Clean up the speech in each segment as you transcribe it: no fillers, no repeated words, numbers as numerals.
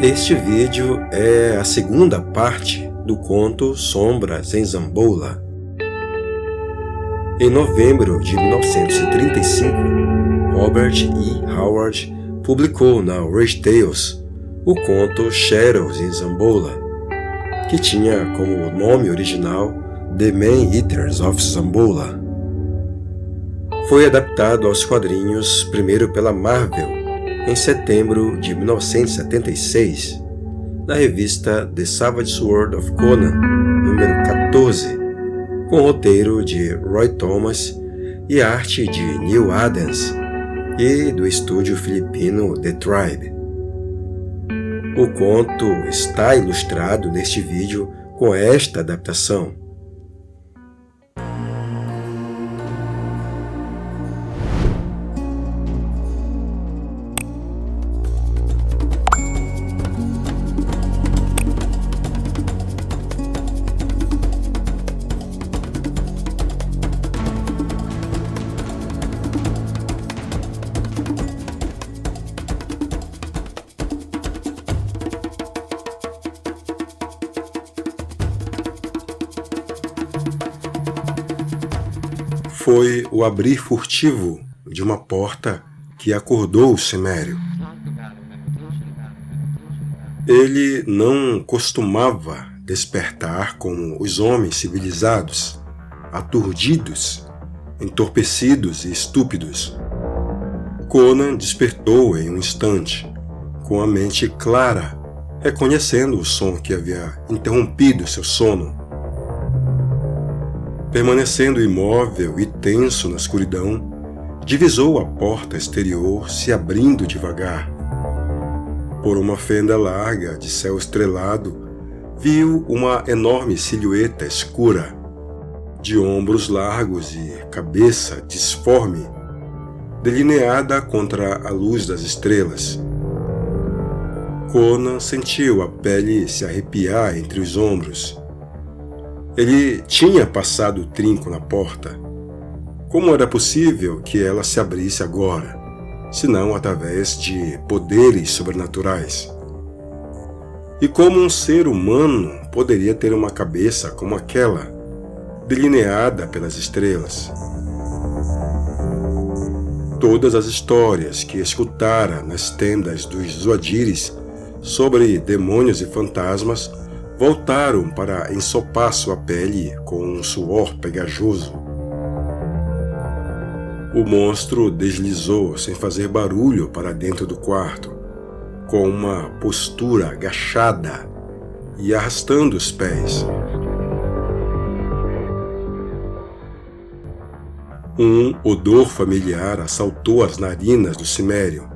Este vídeo é a segunda parte do conto Sombras em Zamboula. Em novembro de 1935, Robert E. Howard publicou na Rage Tales o conto Shadows in Zamboula, que tinha como nome original The Man-Eaters of Zamboula. Foi adaptado aos quadrinhos primeiro pela Marvel em setembro de 1976, na revista The Savage Sword of Conan, número 14, com roteiro de Roy Thomas e arte de Neil Adams e do estúdio filipino The Tribe. O conto está ilustrado neste vídeo com esta adaptação. Foi o abrir furtivo de uma porta que acordou o Cimério. Ele não costumava despertar como os homens civilizados, aturdidos, entorpecidos e estúpidos. Conan despertou em um instante, com a mente clara, reconhecendo o som que havia interrompido seu sono. Permanecendo imóvel e tenso na escuridão, divisou a porta exterior se abrindo devagar. Por uma fenda larga de céu estrelado, viu uma enorme silhueta escura, de ombros largos e cabeça disforme, delineada contra a luz das estrelas. Conan sentiu a pele se arrepiar entre os ombros. Ele tinha passado o trinco na porta. Como era possível que ela se abrisse agora, senão através de poderes sobrenaturais? E como um ser humano poderia ter uma cabeça como aquela, delineada pelas estrelas? Todas as histórias que escutara nas tendas dos Zoadiris sobre demônios e fantasmas voltaram para ensopar sua pele com um suor pegajoso. O monstro deslizou sem fazer barulho para dentro do quarto, com uma postura agachada e arrastando os pés. Um odor familiar assaltou as narinas do Cimério,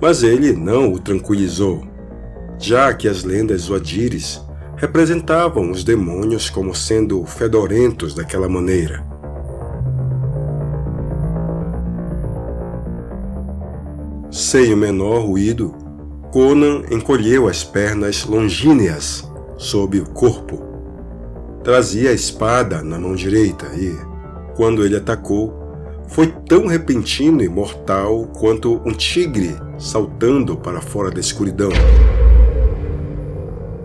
mas ele não o tranquilizou, já que as lendas Zoadiris representavam os demônios como sendo fedorentos daquela maneira. Sem o menor ruído, Conan encolheu as pernas longínquas sob o corpo. Trazia a espada na mão direita e, quando ele atacou, foi tão repentino e mortal quanto um tigre saltando para fora da escuridão.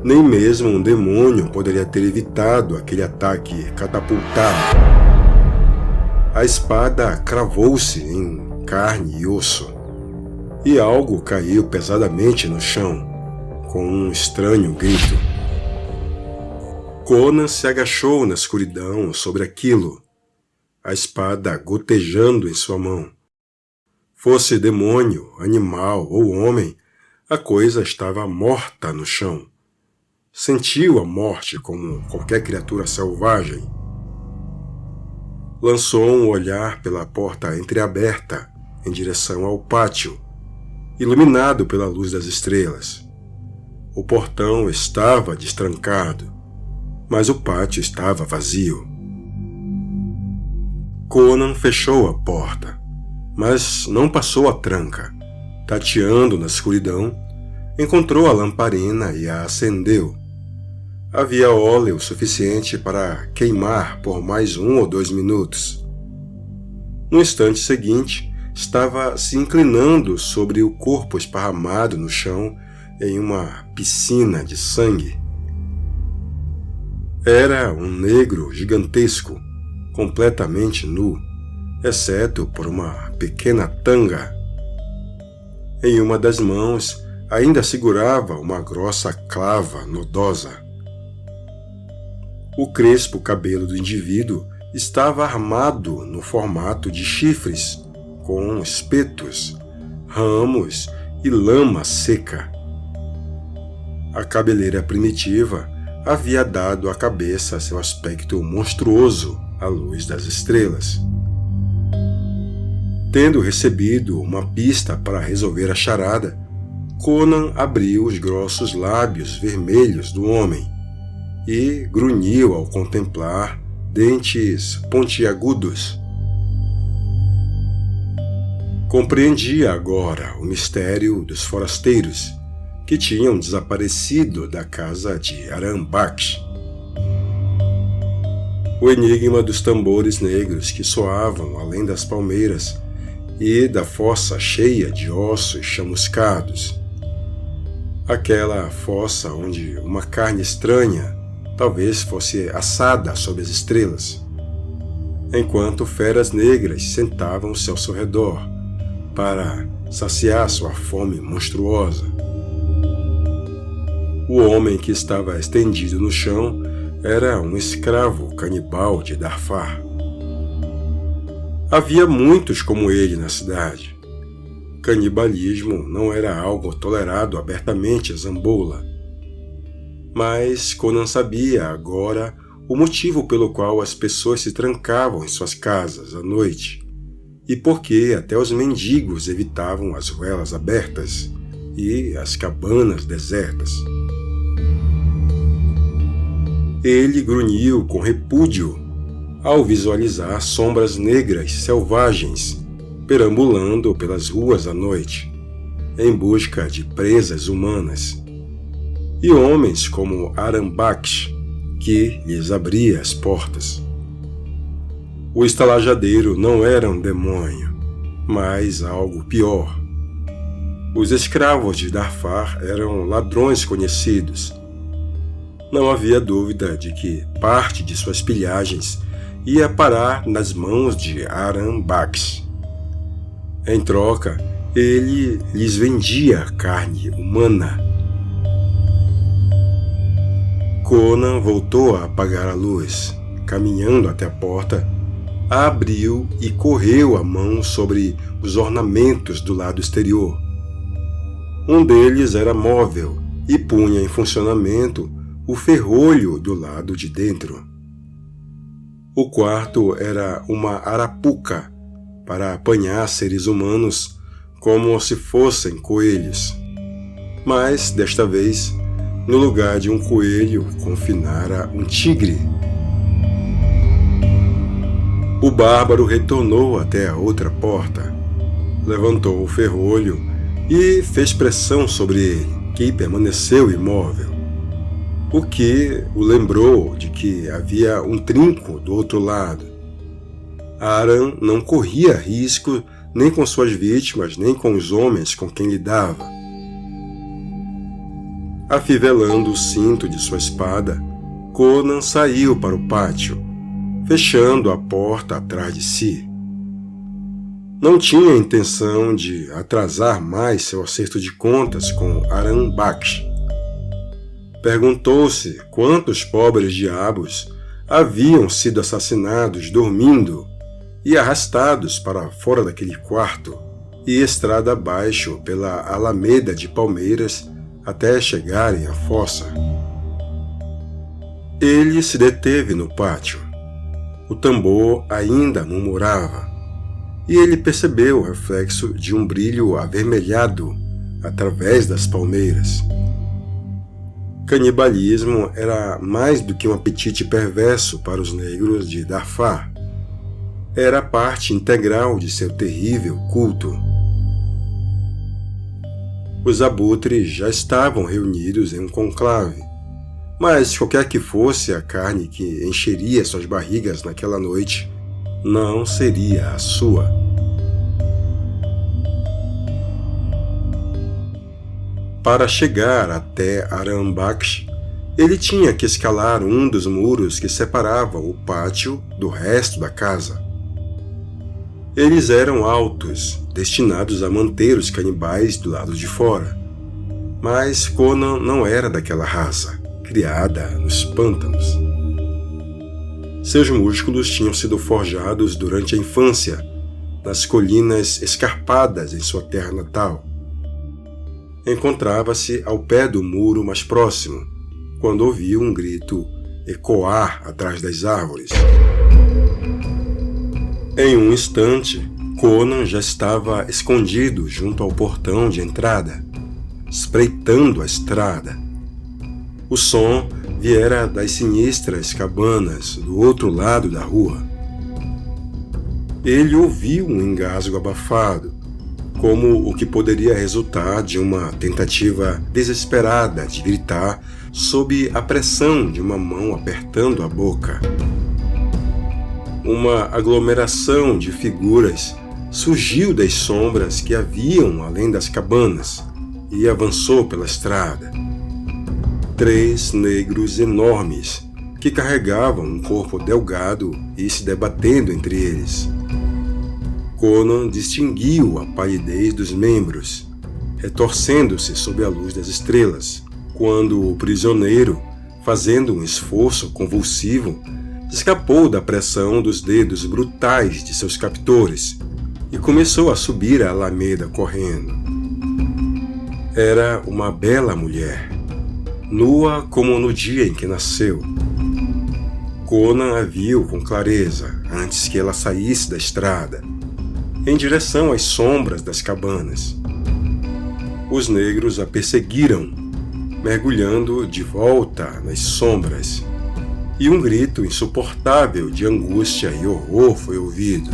Nem mesmo um demônio poderia ter evitado aquele ataque catapultado. A espada cravou-se em carne e osso, e algo caiu pesadamente no chão, com um estranho grito. Conan se agachou na escuridão sobre aquilo, a espada gotejando em sua mão. Fosse demônio, animal ou homem, a coisa estava morta no chão. Sentiu a morte como qualquer criatura selvagem. Lançou um olhar pela porta entreaberta em direção ao pátio, iluminado pela luz das estrelas. O portão estava destrancado, mas o pátio estava vazio. Conan fechou a porta, mas não passou a tranca. Tateando na escuridão, encontrou a lamparina e a acendeu. Havia óleo suficiente para queimar por mais 1 ou 2 minutos. No instante seguinte, estava se inclinando sobre o corpo esparramado no chão em uma piscina de sangue. Era um negro gigantesco, completamente nu, exceto por uma pequena tanga. Em uma das mãos ainda segurava uma grossa clava nodosa. O crespo cabelo do indivíduo estava armado no formato de chifres, com espetos, ramos e lama seca. A cabeleira primitiva havia dado à cabeça seu aspecto monstruoso à luz das estrelas. Tendo recebido uma pista para resolver a charada, Conan abriu os grossos lábios vermelhos do homem e grunhiu ao contemplar dentes pontiagudos. Compreendia agora o mistério dos forasteiros que tinham desaparecido da casa de Aram Baksh. O enigma dos tambores negros que soavam além das palmeiras e da fossa cheia de ossos chamuscados. Aquela fossa onde uma carne estranha talvez fosse assada sob as estrelas, enquanto feras negras sentavam-se ao seu redor para saciar sua fome monstruosa. O homem que estava estendido no chão era um escravo canibal de Darfar. Havia muitos como ele na cidade. Canibalismo não era algo tolerado abertamente em Zamboula. Mas Conan sabia agora o motivo pelo qual as pessoas se trancavam em suas casas à noite e por que até os mendigos evitavam as ruelas abertas e as cabanas desertas. Ele grunhiu com repúdio ao visualizar sombras negras selvagens perambulando pelas ruas à noite, em busca de presas humanas, e homens como Aram Baksh, que lhes abria as portas. O estalajadeiro não era um demônio, mas algo pior. Os escravos de Darfar eram ladrões conhecidos. Não havia dúvida de que parte de suas pilhagens ia parar nas mãos de Aram Baksh. Em troca, ele lhes vendia carne humana. Conan voltou a apagar a luz, caminhando até a porta, a abriu e correu a mão sobre os ornamentos do lado exterior. Um deles era móvel e punha em funcionamento o ferrolho do lado de dentro. O quarto era uma arapuca para apanhar seres humanos como se fossem coelhos. Mas, desta vez, no lugar de um coelho, confinara um tigre. O bárbaro retornou até a outra porta, levantou o ferrolho e fez pressão sobre ele, que permaneceu imóvel, o que o lembrou de que havia um trinco do outro lado. Aram não corria risco nem com suas vítimas, nem com os homens com quem lidava. Afivelando o cinto de sua espada, Conan saiu para o pátio, fechando a porta atrás de si. Não tinha intenção de atrasar mais seu acerto de contas com Aram Baksh. Perguntou-se quantos pobres diabos haviam sido assassinados dormindo e arrastados para fora daquele quarto e estrada abaixo pela alameda de palmeiras até chegarem à fossa. Ele se deteve no pátio. O tambor ainda murmurava, e ele percebeu o reflexo de um brilho avermelhado através das palmeiras. Canibalismo era mais do que um apetite perverso para os negros de Darfar. Era parte integral de seu terrível culto. Os abutres já estavam reunidos em um conclave, mas qualquer que fosse a carne que encheria suas barrigas naquela noite, não seria a sua. Para chegar até Arambaksh, ele tinha que escalar um dos muros que separavam o pátio do resto da casa. Eles eram altos, destinados a manter os canibais do lado de fora. Mas Conan não era daquela raça, criada nos pântanos. Seus músculos tinham sido forjados durante a infância, nas colinas escarpadas em sua terra natal. Encontrava-se ao pé do muro mais próximo, quando ouviu um grito ecoar atrás das árvores. Em um instante, Conan já estava escondido junto ao portão de entrada, espreitando a estrada. O som viera das sinistras cabanas do outro lado da rua. Ele ouviu um engasgo abafado, como o que poderia resultar de uma tentativa desesperada de gritar sob a pressão de uma mão apertando a boca. Uma aglomeração de figuras surgiu das sombras que haviam além das cabanas e avançou pela estrada. 3 negros enormes que carregavam um corpo delgado e se debatendo entre eles. Conan distinguiu a palidez dos membros, retorcendo-se sob a luz das estrelas, quando o prisioneiro, fazendo um esforço convulsivo, escapou da pressão dos dedos brutais de seus captores e começou a subir a alameda correndo. Era uma bela mulher, nua como no dia em que nasceu. Conan a viu com clareza antes que ela saísse da estrada, em direção às sombras das cabanas. Os negros a perseguiram, mergulhando de volta nas sombras, e um grito insuportável de angústia e horror foi ouvido.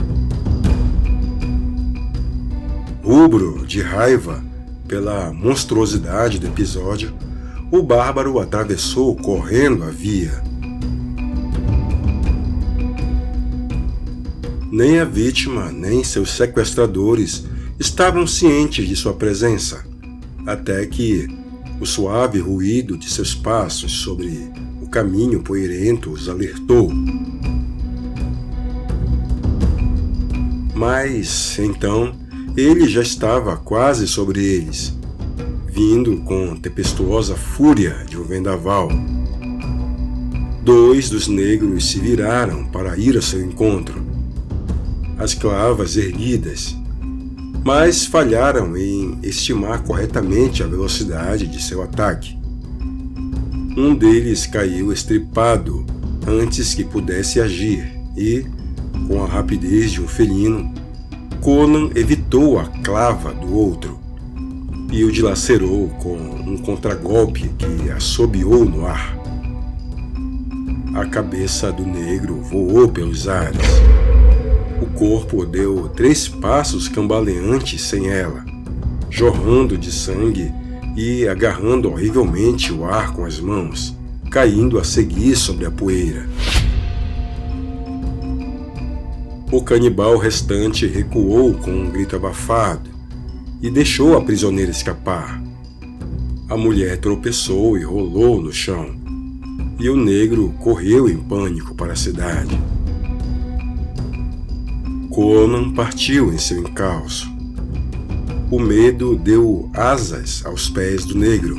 Rubro de raiva pela monstruosidade do episódio, o bárbaro atravessou correndo a via. Nem a vítima, nem seus sequestradores estavam cientes de sua presença, até que o suave ruído de seus passos sobre o caminho poeirento os alertou. Mas, então, ele já estava quase sobre eles, vindo com tempestuosa fúria de um vendaval. 2 dos negros se viraram para ir ao seu encontro, as clavas erguidas, mas falharam em estimar corretamente a velocidade de seu ataque. Um deles caiu estripado antes que pudesse agir e, com a rapidez de um felino, Conan evitou a clava do outro e o dilacerou com um contragolpe que assobiou no ar. A cabeça do negro voou pelos ares. O corpo deu 3 passos cambaleantes sem ela, jorrando de sangue e agarrando horrivelmente o ar com as mãos, caindo a seguir sobre a poeira. O canibal restante recuou com um grito abafado e deixou a prisioneira escapar. A mulher tropeçou e rolou no chão, e o negro correu em pânico para a cidade. Conan partiu em seu encalço. O medo deu asas aos pés do negro,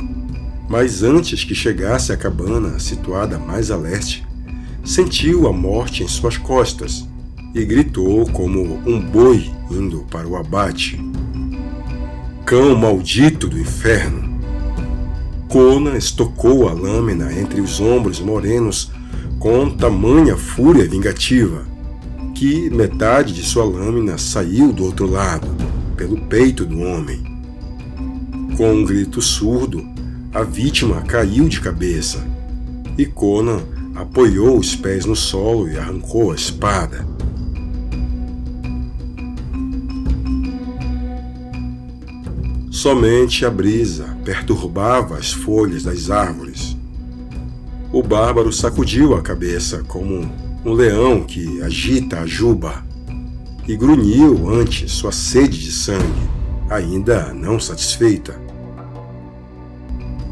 mas antes que chegasse à cabana situada mais a leste, sentiu a morte em suas costas e gritou como um boi indo para o abate. Cão maldito do inferno! Conan estocou a lâmina entre os ombros morenos com tamanha fúria vingativa que metade de sua lâmina saiu do outro lado, pelo peito do homem. Com um grito surdo, a vítima caiu de cabeça, e Conan apoiou os pés no solo e arrancou a espada. Somente a brisa perturbava as folhas das árvores. O bárbaro sacudiu a cabeça como um leão que agita a juba e grunhiu ante sua sede de sangue, ainda não satisfeita.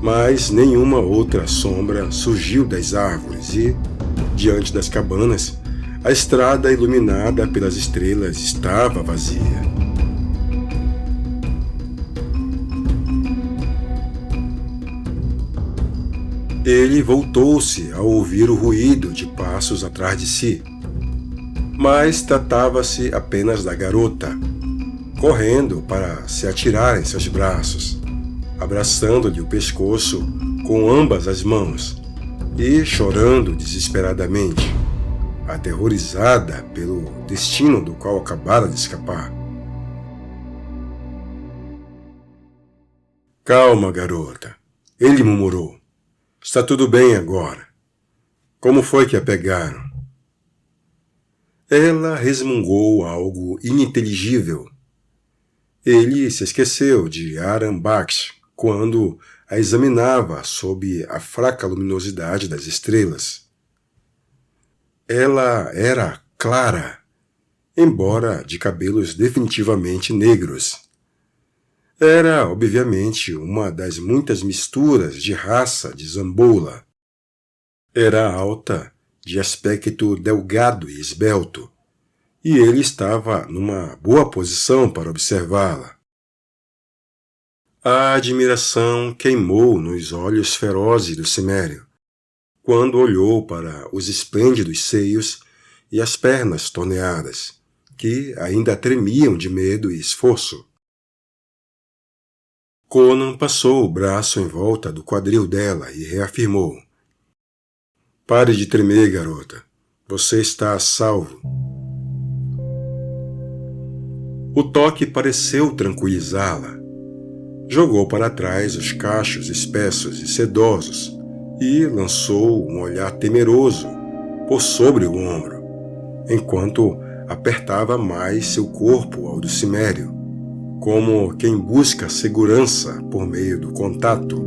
mas nenhuma outra sombra surgiu das árvores e, diante das cabanas, a estrada iluminada pelas estrelas estava vazia. Ele voltou-se ao ouvir o ruído de passos atrás de si, mas tratava-se apenas da garota, correndo para se atirar em seus braços, abraçando-lhe o pescoço com ambas as mãos e chorando desesperadamente, aterrorizada pelo destino do qual acabara de escapar. Calma, garota, ele murmurou. Está tudo bem agora. Como foi que a pegaram? Ela resmungou algo ininteligível. Ele se esqueceu de Arambaksh quando a examinava sob a fraca luminosidade das estrelas. Ela era clara, embora de cabelos definitivamente negros. Era, obviamente, uma das muitas misturas de raça de Zamboula. Era alta, de aspecto delgado e esbelto, e ele estava numa boa posição para observá-la. A admiração queimou nos olhos ferozes do cimério, quando olhou para os esplêndidos seios e as pernas torneadas, que ainda tremiam de medo e esforço. Conan passou o braço em volta do quadril dela e reafirmou. Pare de tremer, garota. Você está a salvo. O toque pareceu tranquilizá-la. Jogou para trás os cachos espessos e sedosos e lançou um olhar temeroso por sobre o ombro, enquanto apertava mais seu corpo ao do cimério, como quem busca segurança por meio do contato.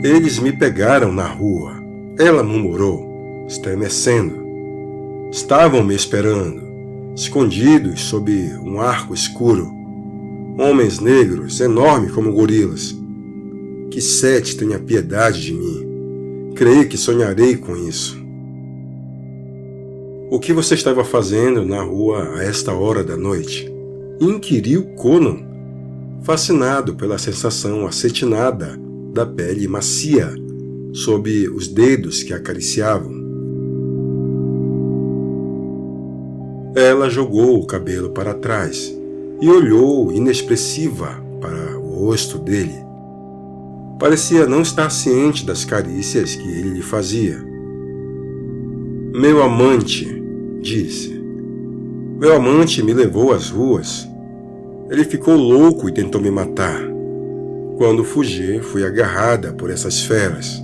Eles me pegaram na rua, ela murmurou, estremecendo. Estavam me esperando, escondidos sob um arco escuro. Homens negros, enormes como gorilas. Que Sete tenha piedade de mim. Creio que sonharei com isso. O que você estava fazendo na rua a esta hora da noite? Inquiriu Conan, fascinado pela sensação acetinada da pele macia sob os dedos que acariciavam. Ela jogou o cabelo para trás e olhou inexpressiva para o rosto dele. Parecia não estar ciente das carícias que ele lhe fazia. Meu amante, disse. Meu amante me levou às ruas. Ele ficou louco e tentou me matar. Quando fugi, fui agarrada por essas feras.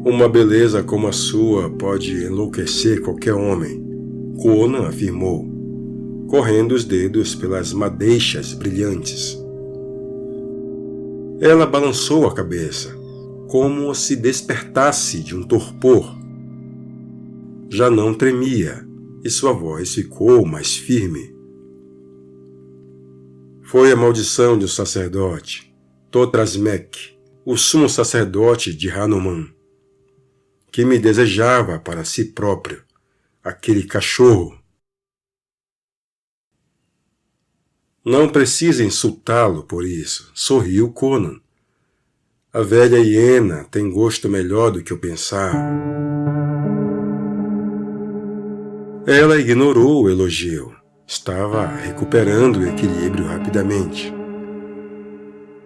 Uma beleza como a sua pode enlouquecer qualquer homem, Conan afirmou, correndo os dedos pelas madeixas brilhantes. Ela balançou a cabeça, como se despertasse de um torpor. Já não tremia, e sua voz ficou mais firme. Foi a maldição de um sacerdote, Totrasmek, o sumo sacerdote de Hanuman, que me desejava para si próprio, aquele cachorro. Não precisa insultá-lo por isso, sorriu Conan. A velha hiena tem gosto melhor do que eu pensava. Ela ignorou o elogio. Estava recuperando o equilíbrio rapidamente.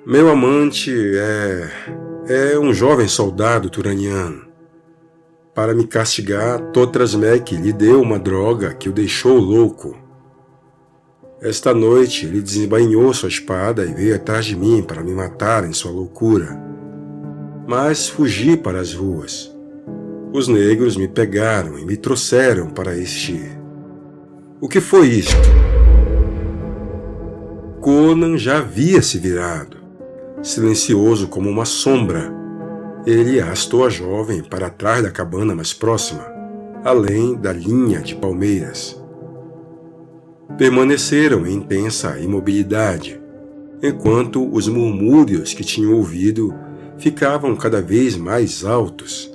Meu amante é um jovem soldado turaniano. Para me castigar, Totrasmek lhe deu uma droga que o deixou louco. Esta noite ele desembainhou sua espada e veio atrás de mim para me matar em sua loucura. Mas fugi para as ruas. Os negros me pegaram e me trouxeram para este... O que foi isto? Conan já havia se virado, silencioso como uma sombra. Ele arrastou a jovem para trás da cabana mais próxima, além da linha de palmeiras. Permaneceram em intensa imobilidade. enquanto os murmúrios que tinham ouvido ficavam cada vez mais altos,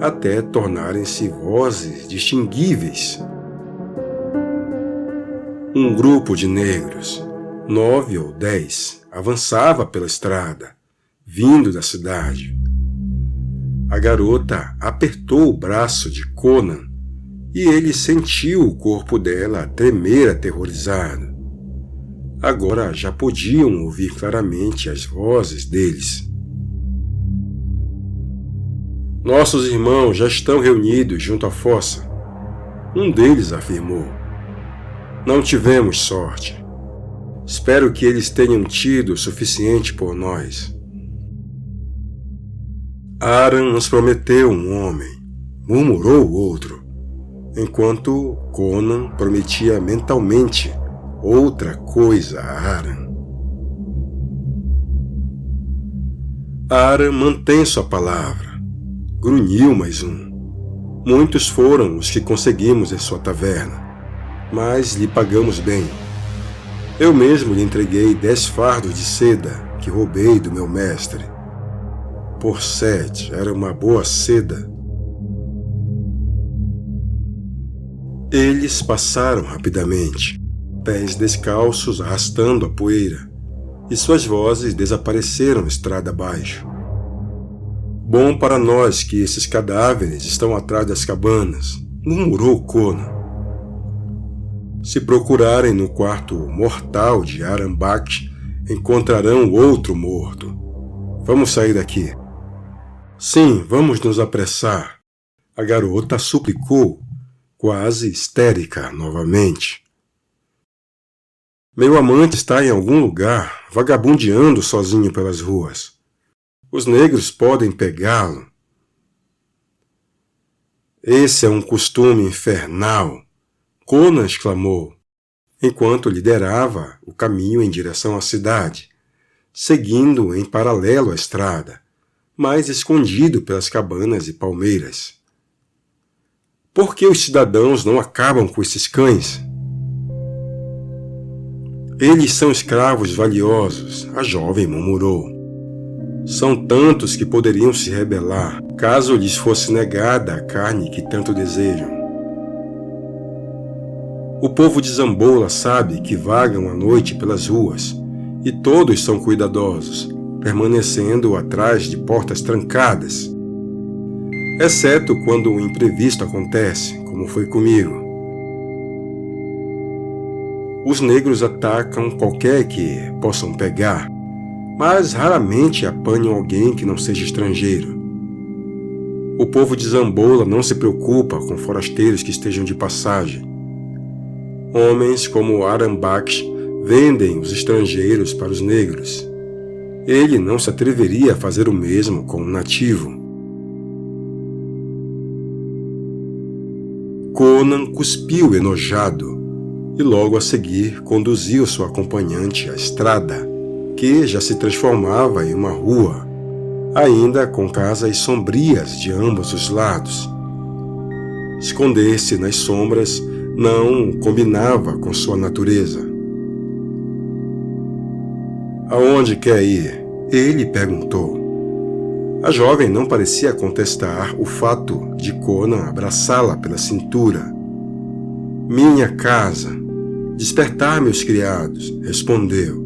até tornarem-se vozes distinguíveis. Um grupo de negros, 9 ou 10, avançava pela estrada, vindo da cidade. A garota apertou o braço de Conan e ele sentiu o corpo dela tremer aterrorizado. Agora já podiam ouvir claramente as vozes deles. Nossos irmãos já estão reunidos junto à fossa. Um deles afirmou. Não tivemos sorte. Espero que eles tenham tido o suficiente por nós. Aran nos prometeu um homem, murmurou o outro, enquanto Conan prometia mentalmente outra coisa a Aran. Aran mantém sua palavra. Grunhiu mais um. Muitos foram os que conseguimos em sua taverna, mas lhe pagamos bem. Eu mesmo lhe entreguei 10 fardos de seda que roubei do meu mestre. Por 7, era uma boa seda. Eles passaram rapidamente, pés descalços arrastando a poeira, e suas vozes desapareceram estrada abaixo. Bom para nós que esses cadáveres estão atrás das cabanas, murmurou Conan. Se procurarem no quarto mortal de Arambak, encontrarão outro morto. Vamos sair daqui. Sim, vamos nos apressar. A garota suplicou, quase histérica novamente. Meu amante está em algum lugar, vagabundeando sozinho pelas ruas. Os negros podem pegá-lo. Esse é um costume infernal, Conan exclamou, enquanto liderava o caminho em direção à cidade, seguindo em paralelo à estrada, mas escondido pelas cabanas e palmeiras. Por que os cidadãos não acabam com esses cães? Eles são escravos valiosos, a jovem murmurou. São tantos que poderiam se rebelar, caso lhes fosse negada a carne que tanto desejam. O povo de Zambola sabe que vagam à noite pelas ruas, e todos são cuidadosos, permanecendo atrás de portas trancadas. Exceto quando um imprevisto acontece, como foi comigo. Os negros atacam qualquer que possam pegar, mas raramente apanham alguém que não seja estrangeiro. O povo de Zambola não se preocupa com forasteiros que estejam de passagem. Homens como Arambak vendem os estrangeiros para os negros. Ele não se atreveria a fazer o mesmo com um nativo. Conan cuspiu enojado e logo a seguir conduziu sua acompanhante à estrada, que já se transformava em uma rua, ainda com casas sombrias de ambos os lados. Esconder-se nas sombras não combinava com sua natureza. Aonde quer ir? Ele perguntou. A jovem não parecia contestar o fato de Conan abraçá-la pela cintura. Minha casa, despertar meus criados, respondeu,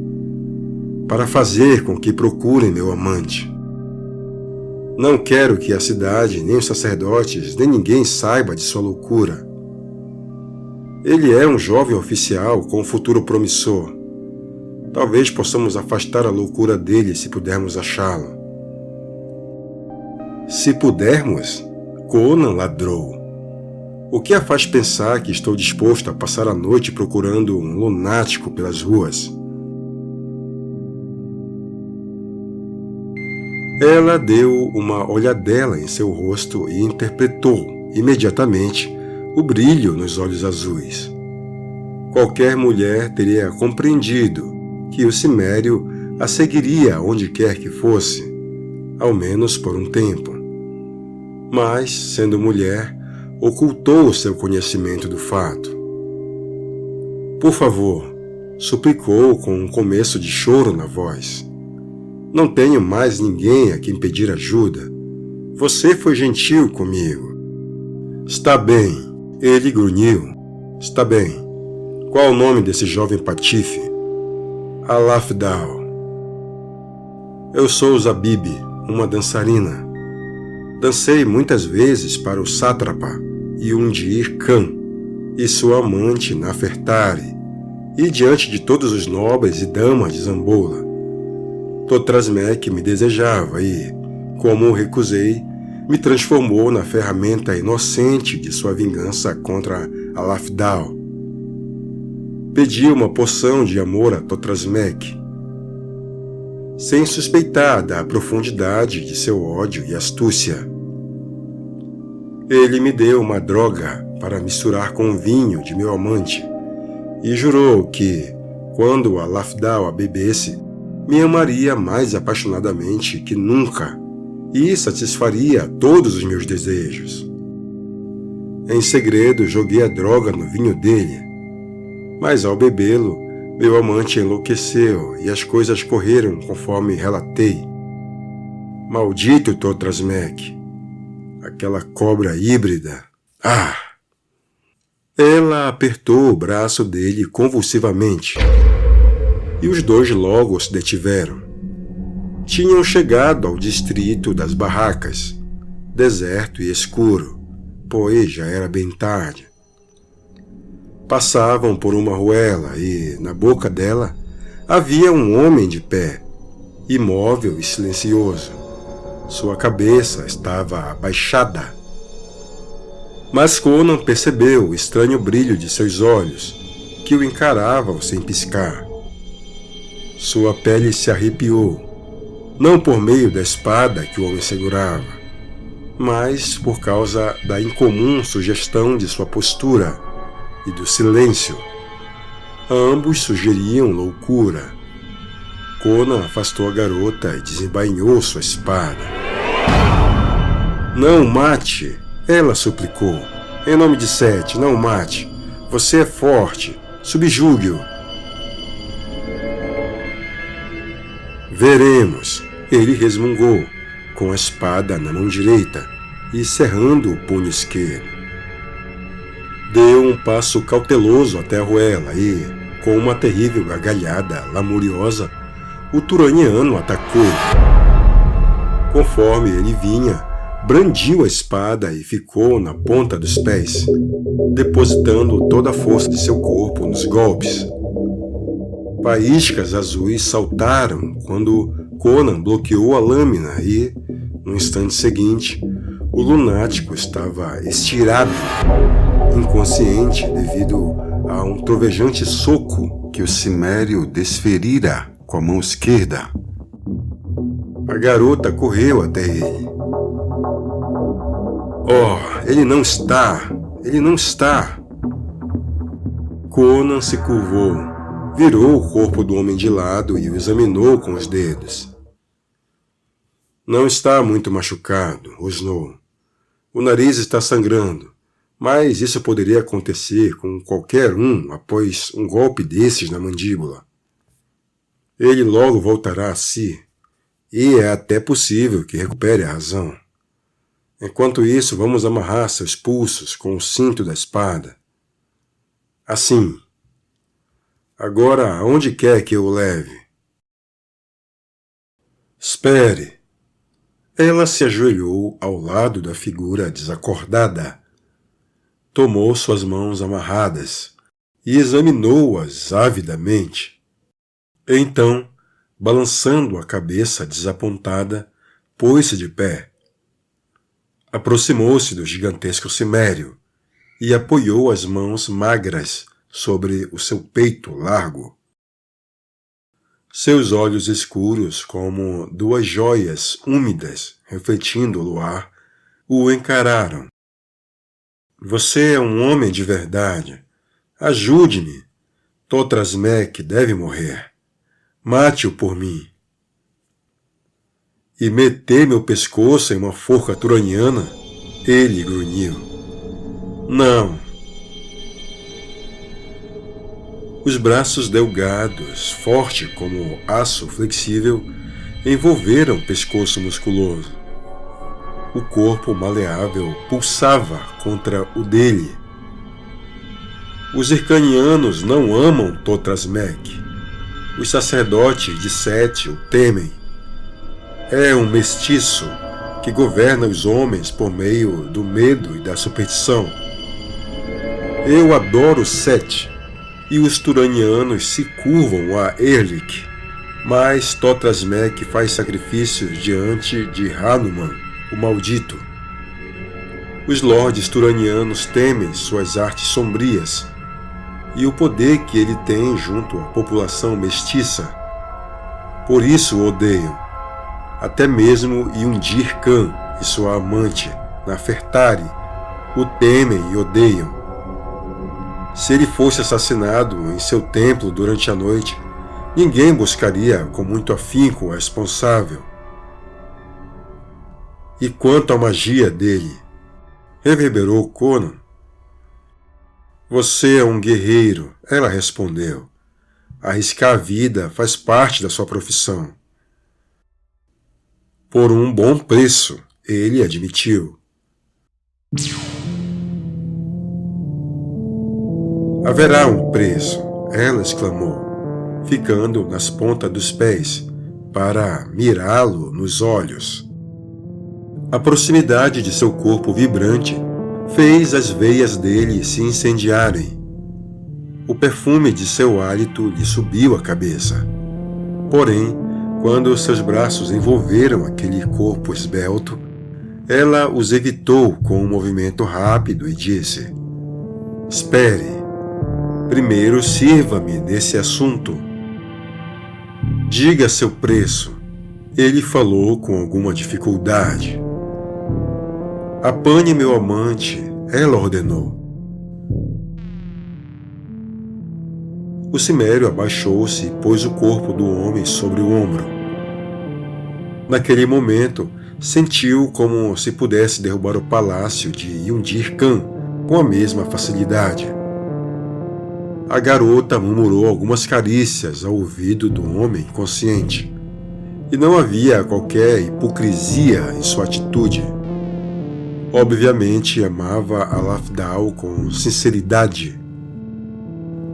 para fazer com que procurem meu amante. Não quero que a cidade, nem os sacerdotes, nem ninguém saiba de sua loucura. Ele é um jovem oficial com um futuro promissor. Talvez possamos afastar a loucura dele se pudermos achá-lo. Se pudermos? Conan ladrou. O que a faz pensar que estou disposto a passar a noite procurando um lunático pelas ruas? Ela deu uma olhadela em seu rosto e interpretou, imediatamente, o brilho nos olhos azuis. Qualquer mulher teria compreendido que o cimério a seguiria onde quer que fosse, ao menos por um tempo. Mas, sendo mulher, ocultou seu conhecimento do fato. Por favor, suplicou com um começo de choro na voz. Não tenho mais ninguém a quem pedir ajuda. Você foi gentil comigo. Está bem, ele grunhiu. Está bem. Qual o nome desse jovem patife? Alafdal. Eu sou Zabib, uma dançarina. Dancei muitas vezes para o sátrapa Yundir Khan e sua amante Nafertari, e diante de todos os nobres e damas de Zambola. Totrasmek me desejava e, como o recusei, me transformou na ferramenta inocente de sua vingança contra Alafdal. Pedi uma poção de amor a Totrasmek, sem suspeitar da profundidade de seu ódio e astúcia. Ele me deu uma droga para misturar com o vinho de meu amante e jurou que, quando Alafdal a bebesse, me amaria mais apaixonadamente que nunca e satisfaria todos os meus desejos. Em segredo, joguei a droga no vinho dele, mas ao bebê-lo, meu amante enlouqueceu e as coisas correram conforme relatei. Maldito Totrasmek! Aquela cobra híbrida! Ah! Ela apertou o braço dele convulsivamente e os dois logo se detiveram. Tinham chegado ao distrito das barracas, deserto e escuro, pois já era bem tarde. Passavam por uma ruela e, na boca dela, havia um homem de pé, imóvel e silencioso. Sua cabeça estava abaixada. Mas Conan percebeu o estranho brilho de seus olhos, que o encaravam sem piscar. Sua pele se arrepiou, não por meio da espada que o homem segurava, mas por causa da incomum sugestão de sua postura e do silêncio. Ambos sugeriam loucura. Conan afastou a garota e desembainhou sua espada. Não o mate! Ela suplicou. Em nome de Sete, não o mate. Você é forte. Subjugue-o. Veremos. Ele resmungou, com a espada na mão direita e cerrando o punho esquerdo. Deu um passo cauteloso até a ruela e, com uma terrível gargalhada lamuriosa, o turaniano atacou. Conforme ele vinha, brandiu a espada e ficou na ponta dos pés, depositando toda a força de seu corpo nos golpes. Faíscas azuis saltaram quando Conan bloqueou a lâmina e, no instante seguinte, o lunático estava estirado, inconsciente devido a um trovejante soco que o cimério desferira com a mão esquerda. A garota correu até ele. Oh, ele não está! Ele não está! Conan se curvou, virou o corpo do homem de lado e o examinou com os dedos. Não está muito machucado, rosnou. O nariz está sangrando, mas isso poderia acontecer com qualquer um após um golpe desses na mandíbula. Ele logo voltará a si, e é até possível que recupere a razão. Enquanto isso, vamos amarrar seus pulsos com o cinto da espada. Assim. Agora, aonde quer que eu o leve? Espere. Ela se ajoelhou ao lado da figura desacordada. Tomou suas mãos amarradas e examinou-as avidamente. Então, balançando a cabeça desapontada, pôs-se de pé. Aproximou-se do gigantesco cimério e apoiou as mãos magras sobre o seu peito largo. Seus olhos escuros, como duas joias úmidas refletindo o luar, o encararam. Você é um homem de verdade. Ajude-me. Totrasmek deve morrer. Mate-o por mim. E meter meu pescoço em uma forca turaniana? Ele grunhiu. Não. Os braços delgados, forte como aço flexível, envolveram o pescoço musculoso. O corpo maleável pulsava contra o dele. Os Hyrcanianos não amam Totrasmek. Os sacerdotes de Sete o temem. É um mestiço que governa os homens por meio do medo e da superstição. Eu adoro Sete, e os Turanianos se curvam a Erlik, mas Totrasmek faz sacrifícios diante de Hanuman, o maldito. Os lordes turanianos temem suas artes sombrias e o poder que ele tem junto à população mestiça. Por isso o odeiam. Até mesmo Yundir Khan e sua amante, Nafertari, o temem e odeiam. Se ele fosse assassinado em seu templo durante a noite, ninguém buscaria com muito afinco o responsável. E quanto à magia dele? Reverberou Conan. Você é um guerreiro, ela respondeu. Arriscar a vida faz parte da sua profissão. Por um bom preço, ele admitiu. Haverá um preço, ela exclamou, ficando nas pontas dos pés, para mirá-lo nos olhos. A proximidade de seu corpo vibrante fez as veias dele se incendiarem. O perfume de seu hálito lhe subiu à cabeça. Porém, quando seus braços envolveram aquele corpo esbelto, ela os evitou com um movimento rápido e disse: Espere. Primeiro sirva-me nesse assunto. Diga seu preço. Ele falou com alguma dificuldade. Apanhe meu amante, ela ordenou. O cimério abaixou-se e pôs o corpo do homem sobre o ombro. Naquele momento, sentiu como se pudesse derrubar o palácio de Yundir Khan com a mesma facilidade. A garota murmurou algumas carícias ao ouvido do homem inconsciente, e não havia qualquer hipocrisia em sua atitude. Obviamente amava a Lafdal com sinceridade.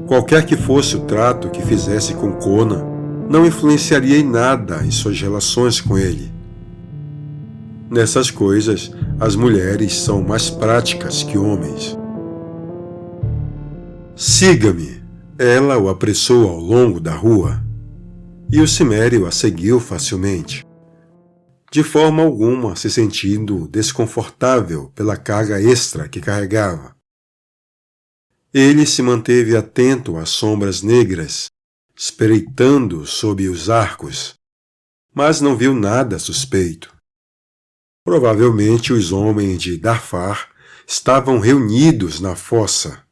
Qualquer que fosse o trato que fizesse com Conan, não influenciaria em nada em suas relações com ele. Nessas coisas, as mulheres são mais práticas que homens. Siga-me! Ela o apressou ao longo da rua, e o cimério a seguiu facilmente, de forma alguma se sentindo desconfortável pela carga extra que carregava. Ele se manteve atento às sombras negras, espreitando sob os arcos, mas não viu nada suspeito. Provavelmente os homens de Darfar estavam reunidos na fossa.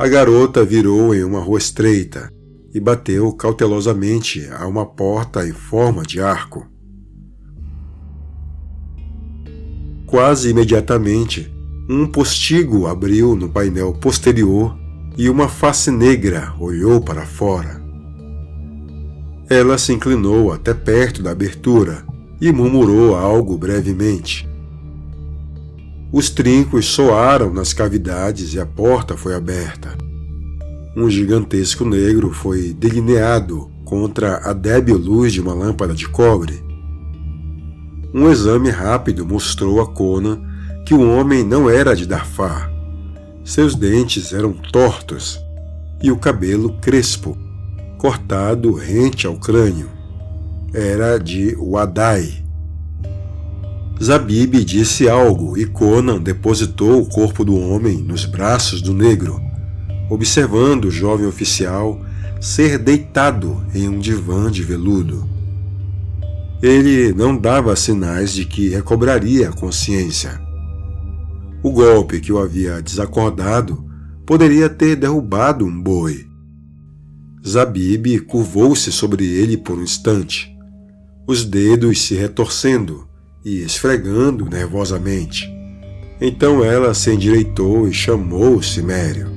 A garota virou em uma rua estreita e bateu cautelosamente a uma porta em forma de arco. Quase imediatamente, um postigo abriu no painel posterior e uma face negra olhou para fora. Ela se inclinou até perto da abertura e murmurou algo brevemente. Os trincos soaram nas cavidades e a porta foi aberta. Um gigantesco negro foi delineado contra a débil luz de uma lâmpada de cobre. Um exame rápido mostrou a Conan que o homem não era de Darfar. Seus dentes eram tortos e o cabelo crespo, cortado rente ao crânio. Era de Wadai. Zabib disse algo e Conan depositou o corpo do homem nos braços do negro, observando o jovem oficial ser deitado em um divã de veludo. Ele não dava sinais de que recobraria a consciência. O golpe que o havia desacordado poderia ter derrubado um boi. Zabib curvou-se sobre ele por um instante, os dedos se retorcendo e esfregando nervosamente. Então ela se endireitou e chamou o cimério.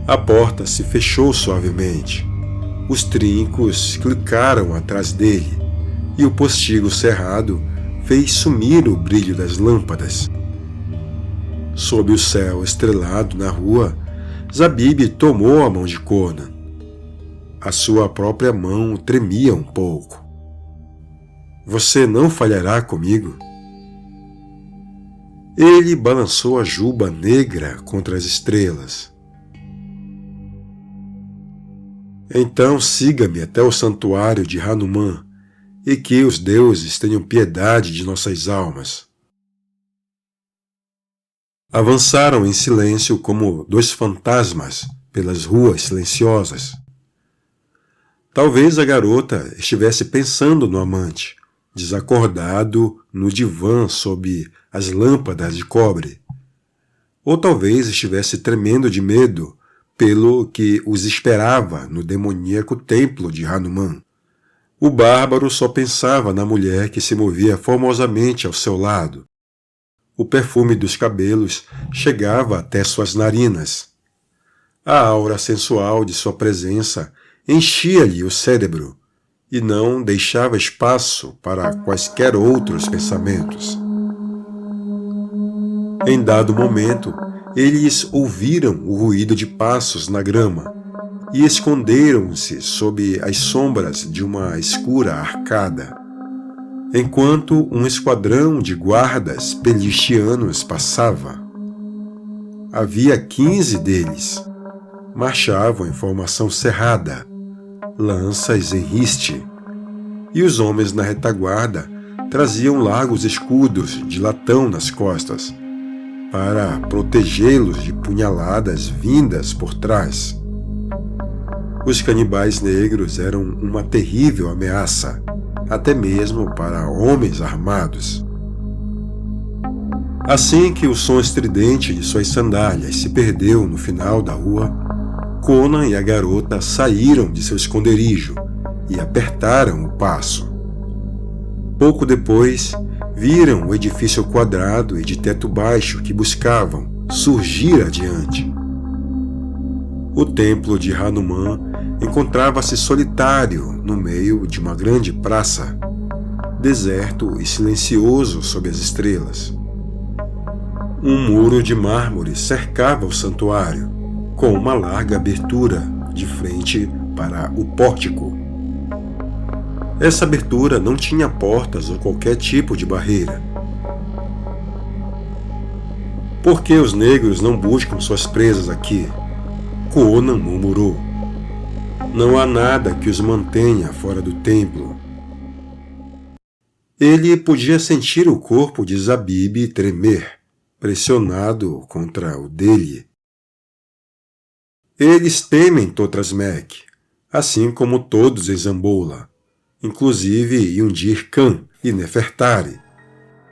A porta se fechou suavemente. Os trincos clicaram atrás dele e o postigo cerrado fez sumir o brilho das lâmpadas. Sob o céu estrelado na rua, Zabib tomou a mão de Conan. A sua própria mão tremia um pouco. Você não falhará comigo? Ele balançou a juba negra contra as estrelas. Então siga-me até o santuário de Hanuman, e que os deuses tenham piedade de nossas almas. Avançaram em silêncio como dois fantasmas pelas ruas silenciosas. Talvez a garota estivesse pensando no amante, desacordado no divã sob as lâmpadas de cobre. Ou talvez estivesse tremendo de medo pelo que os esperava no demoníaco templo de Hanuman. O bárbaro só pensava na mulher que se movia formosamente ao seu lado. O perfume dos cabelos chegava até suas narinas. A aura sensual de sua presença enchia-lhe o cérebro e não deixava espaço para quaisquer outros pensamentos. Em dado momento, eles ouviram o ruído de passos na grama e esconderam-se sob as sombras de uma escura arcada, enquanto um esquadrão de guardas pelistianos passava. Havia 15 deles. Marchavam em formação cerrada, lanças em riste, e os homens na retaguarda traziam largos escudos de latão nas costas, para protegê-los de punhaladas vindas por trás. Os canibais negros eram uma terrível ameaça, até mesmo para homens armados. Assim que o som estridente de suas sandálias se perdeu no final da rua, Conan e a garota saíram de seu esconderijo e apertaram o passo. Pouco depois, viram o edifício quadrado e de teto baixo que buscavam surgir adiante. O templo de Hanuman encontrava-se solitário no meio de uma grande praça, deserto e silencioso sob as estrelas. Um muro de mármore cercava o santuário, com uma larga abertura de frente para o pórtico. Essa abertura não tinha portas ou qualquer tipo de barreira. Por que os negros não buscam suas presas aqui? Conan murmurou. Não há nada que os mantenha fora do templo. Ele podia sentir o corpo de Zabib tremer, pressionado contra o dele. Eles temem Totrasmek, assim como todos em Zamboula, inclusive Yundir Khan e Nefertari.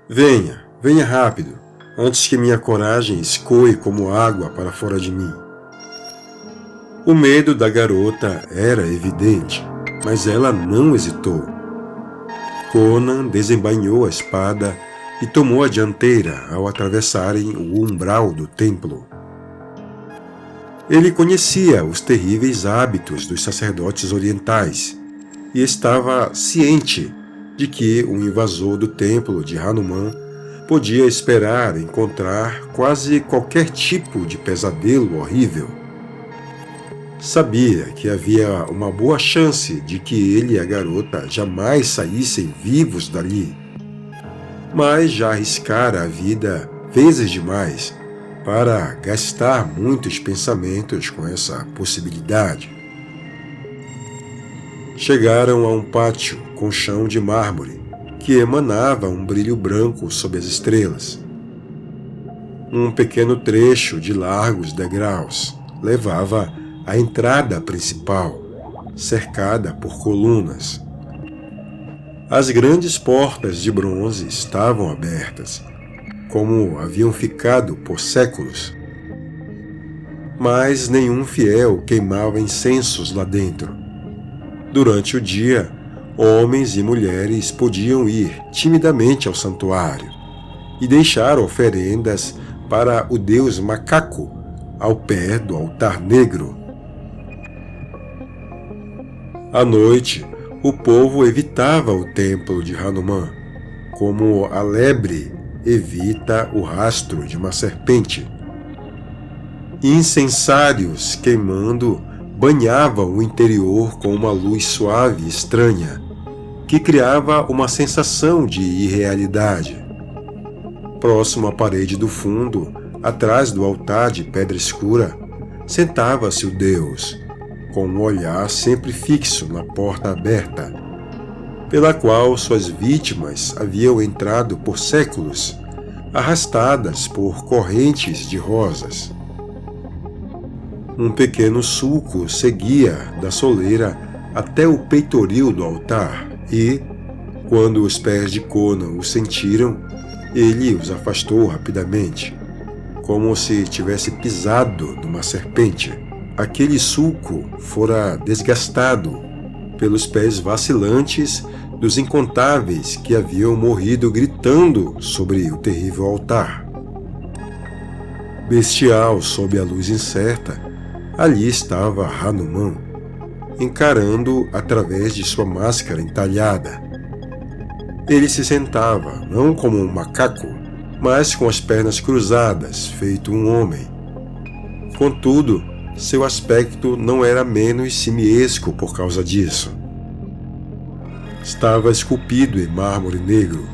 Venha, venha rápido, antes que minha coragem escoe como água para fora de mim. O medo da garota era evidente, mas ela não hesitou. Conan desembainhou a espada e tomou a dianteira ao atravessarem o umbral do templo. Ele conhecia os terríveis hábitos dos sacerdotes orientais e estava ciente de que um invasor do templo de Hanuman podia esperar encontrar quase qualquer tipo de pesadelo horrível. Sabia que havia uma boa chance de que ele e a garota jamais saíssem vivos dali, mas já arriscara a vida vezes demais para gastar muitos pensamentos com essa possibilidade. Chegaram a um pátio com chão de mármore que emanava um brilho branco sob as estrelas. Um pequeno trecho de largos degraus levava à entrada principal, cercada por colunas. As grandes portas de bronze estavam abertas, como haviam ficado por séculos. Mas nenhum fiel queimava incensos lá dentro. Durante o dia, homens e mulheres podiam ir timidamente ao santuário e deixar oferendas para o deus macaco ao pé do altar negro. À noite, o povo evitava o templo de Hanuman, como a lebre evita o rastro de uma serpente. Incensários queimando banhavam o interior com uma luz suave e estranha, que criava uma sensação de irrealidade. Próximo à parede do fundo, atrás do altar de pedra escura, sentava-se o Deus, com um olhar sempre fixo na porta aberta, pela qual suas vítimas haviam entrado por séculos, arrastadas por correntes de rosas. Um pequeno sulco seguia da soleira até o peitoril do altar e, quando os pés de Conan o sentiram, ele os afastou rapidamente, como se tivesse pisado numa serpente. Aquele sulco fora desgastado pelos pés vacilantes dos incontáveis que haviam morrido gritando sobre o terrível altar. Bestial sob a luz incerta, ali estava Hanuman, encarando através de sua máscara entalhada. Ele se sentava, não como um macaco, mas com as pernas cruzadas, feito um homem. Contudo, seu aspecto não era menos simiesco por causa disso. Estava esculpido em mármore negro,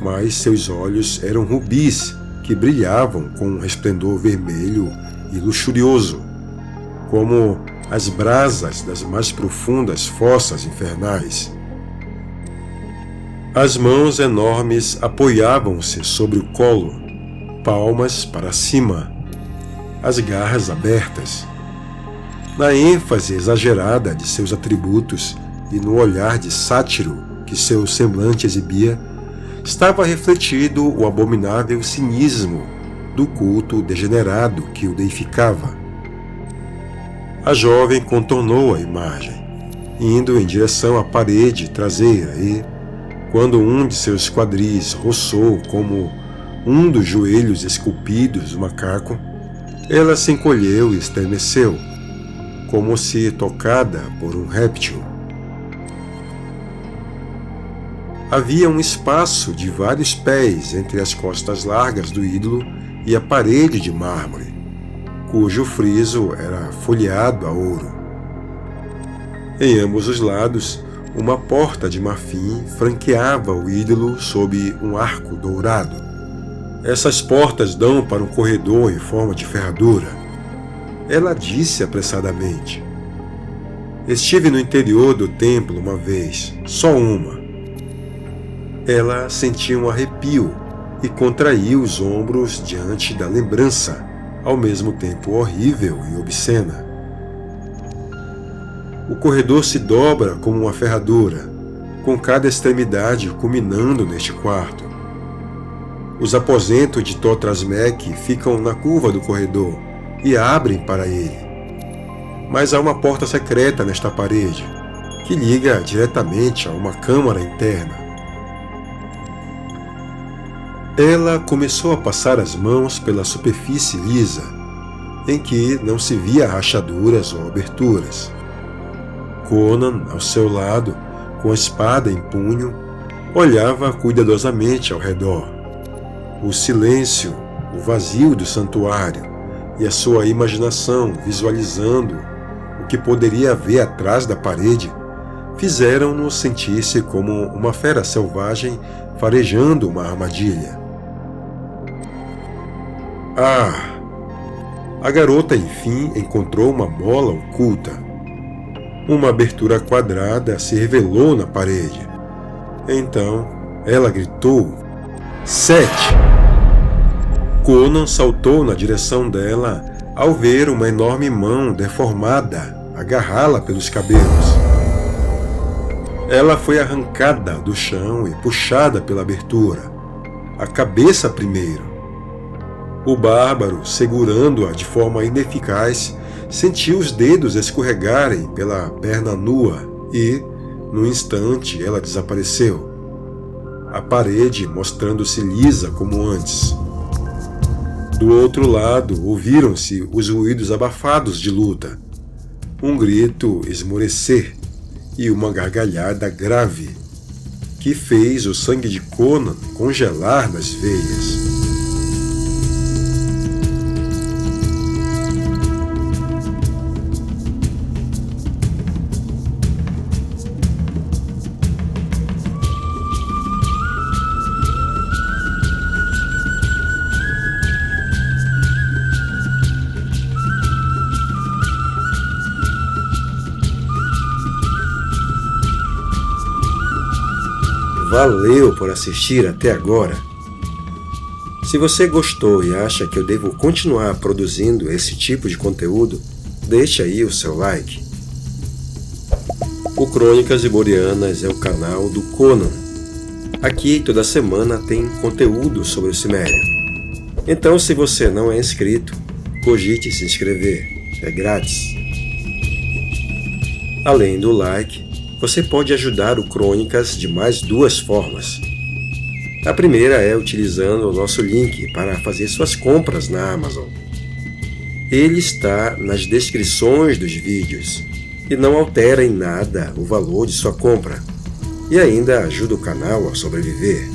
mas seus olhos eram rubis que brilhavam com um resplendor vermelho e luxurioso, como as brasas das mais profundas fossas infernais. As mãos enormes apoiavam-se sobre o colo, palmas para cima, as garras abertas. Na ênfase exagerada de seus atributos e no olhar de sátiro que seu semblante exibia, estava refletido o abominável cinismo do culto degenerado que o deificava. A jovem contornou a imagem, indo em direção à parede traseira e, quando um de seus quadris roçou como um dos joelhos esculpidos do macaco, ela se encolheu e estremeceu, como se tocada por um réptil. Havia um espaço de vários pés entre as costas largas do ídolo e a parede de mármore, cujo friso era folheado a ouro. Em ambos os lados, uma porta de marfim franqueava o ídolo sob um arco dourado. Essas portas dão para um corredor em forma de ferradura. Ela disse apressadamente: "Estive no interior do templo uma vez, só uma." Ela sentiu um arrepio e contraiu os ombros diante da lembrança, ao mesmo tempo horrível e obscena. O corredor se dobra como uma ferradura, com cada extremidade culminando neste quarto. Os aposentos de Totrasmek ficam na curva do corredor e abrem para ele. Mas há uma porta secreta nesta parede, que liga diretamente a uma câmara interna. Ela começou a passar as mãos pela superfície lisa, em que não se via rachaduras ou aberturas. Conan, ao seu lado, com a espada em punho, olhava cuidadosamente ao redor. O silêncio, o vazio do santuário e a sua imaginação visualizando o que poderia haver atrás da parede fizeram-no sentir-se como uma fera selvagem farejando uma armadilha. Ah! A garota enfim encontrou uma bola oculta. Uma abertura quadrada se revelou na parede. Então, ela gritou: 7! Conan saltou na direção dela ao ver uma enorme mão deformada agarrá-la pelos cabelos. Ela foi arrancada do chão e puxada pela abertura, a cabeça primeiro. O bárbaro, segurando-a de forma ineficaz, sentiu os dedos escorregarem pela perna nua e, num instante, ela desapareceu, a parede mostrando-se lisa como antes. Do outro lado, ouviram-se os ruídos abafados de luta, um grito esmorecer e uma gargalhada grave, que fez o sangue de Conan congelar nas veias. Valeu por assistir até agora. Se você gostou e acha que eu devo continuar produzindo esse tipo de conteúdo, deixe aí o seu like. O Crônicas Iborianas é o canal do Conan. Aqui toda semana tem conteúdo sobre o Ciméria. Então, se você não é inscrito, cogite se inscrever, é grátis. Além do like, você pode ajudar o Crônicas de mais duas formas. A primeira é utilizando o nosso link para fazer suas compras na Amazon. Ele está nas descrições dos vídeos e não altera em nada o valor de sua compra e ainda ajuda o canal a sobreviver.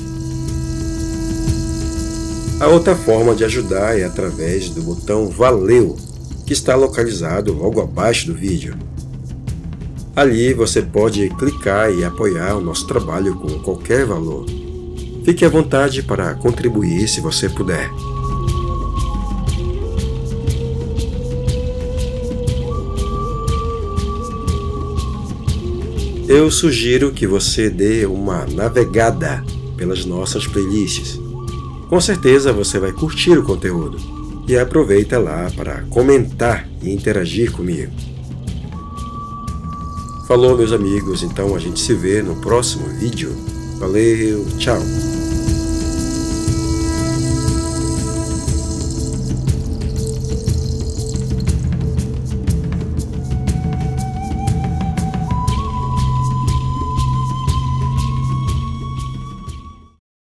A outra forma de ajudar é através do botão Valeu, que está localizado logo abaixo do vídeo. Ali você pode clicar e apoiar o nosso trabalho com qualquer valor. Fique à vontade para contribuir se você puder. Eu sugiro que você dê uma navegada pelas nossas playlists. Com certeza você vai curtir o conteúdo e aproveita lá para comentar e interagir comigo. Falou, meus amigos, então a gente se vê no próximo vídeo. Valeu, tchau!